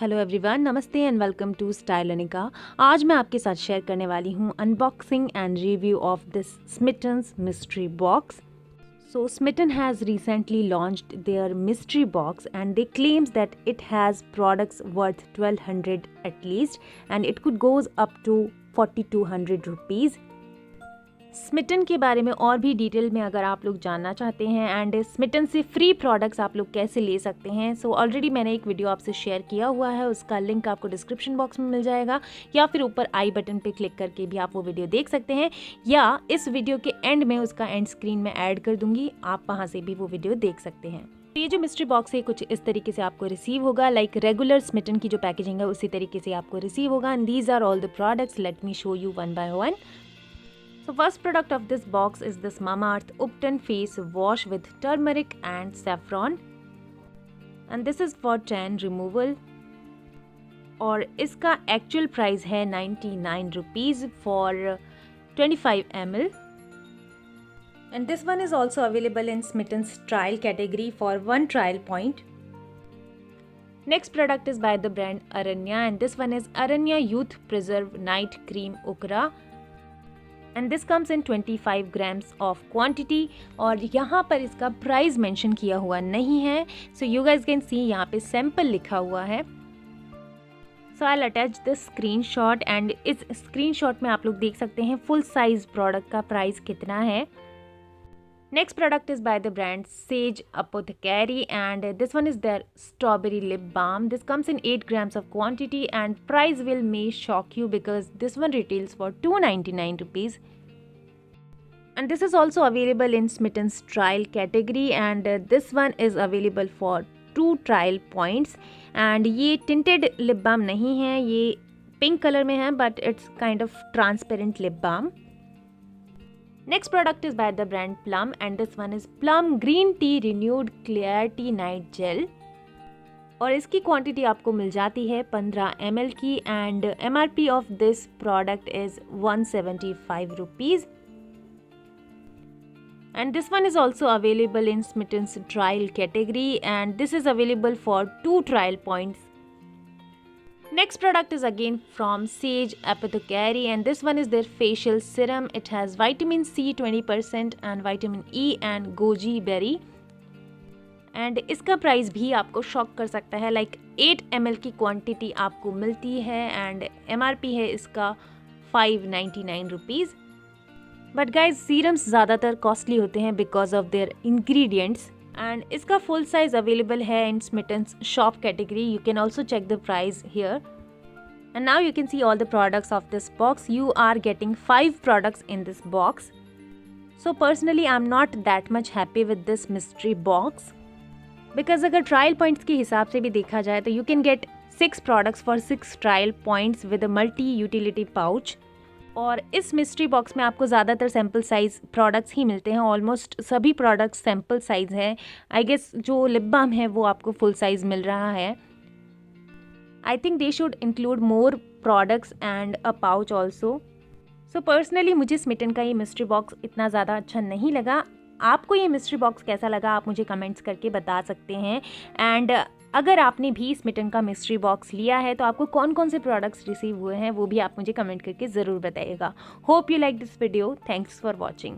Hello everyone, नमस्ते and welcome to stylonika। आज मैं आपके साथ शेयर करने वाली हूँ unboxing and review of this Smytten Mystry box। So Smytten has recently launched their mystery box and they claims that it has products worth 1200 at least and it could goes up to 4200 rupees। Smytten के बारे में और भी detail में अगर आप लोग जानना चाहते हैं एंड Smytten से फ्री प्रोडक्ट्स आप लोग कैसे ले सकते हैं, सो ऑलरेडी मैंने एक वीडियो आपसे शेयर किया हुआ है, उसका लिंक आपको डिस्क्रिप्शन बॉक्स में मिल जाएगा या फिर ऊपर आई बटन पे क्लिक करके भी आप वो वीडियो देख सकते हैं या इस वीडियो के एंड में उसका एंड स्क्रीन में ऐड कर दूंगी, आप वहाँ से भी वो वीडियो देख सकते हैं। ये जो मिस्ट्री बॉक्स है कुछ इस तरीके से आपको रिसीव होगा, लाइक रेगुलर Smytten की जो पैकेजिंग है उसी तरीके से आपको रिसीव होगा and these are all the products. Let me show you one by one. So first product of this box is this Mamaearth Upturn face wash with turmeric and saffron and this is for tan removal और इसका actual price है 99 rupees for 25 ml and this one is also available in Smytten's trial category for 1 trial point. Next product is by the brand Aranya and this one is Aranya Youth Preserve Night Cream Okra and this comes in 25 grams of quantity और यहाँ पर इसका price mention किया हुआ नहीं है, so you guys can see यहाँ पे सैंपल लिखा हुआ है। So I'll attach this screenshot and इस screenshot में आप लोग देख सकते हैं फुल साइज प्रोडक्ट का प्राइस कितना है। Next product is by the brand Sage Apothecary and this one is their strawberry lip balm. This comes in 8 grams of quantity and price will may shock you because this one retails for 299 rupees. And this is also available in Smytten's trial category and this one is available for 2 trial points. And ये tinted lip balm नहीं है, ये pink color में है but it's kind of transparent lip balm. Next product is by the brand Plum and this one is Plum Green Tea Renewed Clarity Night Gel और इसकी quantity आपको मिल जाती है 15 ml की and MRP of this product is 175 rupees and this one is also available in Smytten's trial category and this is available for 2 trial points. Next product is again from Sage Apothecary and this one is their facial serum. It has vitamin C 20% and vitamin E and goji berry and इसका price भी आपको shock कर सकता है, like 8 ml की quantity आपको मिलती है एंड MRP है इसका 599 रुपीज़। बट गाइज सीरम्स ज़्यादातर कॉस्टली होते हैं because of their ingredients and इसका full size available है in Smytten's shop category. You can also check the price here. And now you can see all the products of this box. You are getting 5 products in this box. So personally I'm not that much happy with this mystery box because अगर trial points के हिसाब से भी देखा जाए तो you can get 6 products for 6 trial points with a multi-utility pouch. और इस मिस्ट्री बॉक्स में आपको ज़्यादातर सैम्पल साइज़ प्रोडक्ट्स ही मिलते हैं, ऑलमोस्ट सभी प्रोडक्ट्स सैम्पल साइज़ है। आई गेस जो लिप बाम है वो आपको फुल साइज़ मिल रहा है। I think they should include more products and a pouch also. So personally मुझे Smytten का ये मिस्ट्री बॉक्स इतना ज़्यादा अच्छा नहीं लगा। आपको ये मिस्ट्री बॉक्स कैसा लगा आप मुझे कमेंट्स करके बता सकते हैं एंड अगर आपने भी Smytten का मिस्ट्री बॉक्स लिया है तो आपको कौन कौन से प्रोडक्ट्स रिसीव हुए हैं वो भी आप मुझे कमेंट करके ज़रूर बताइएगा। Hope you like this video. Thanks for watching.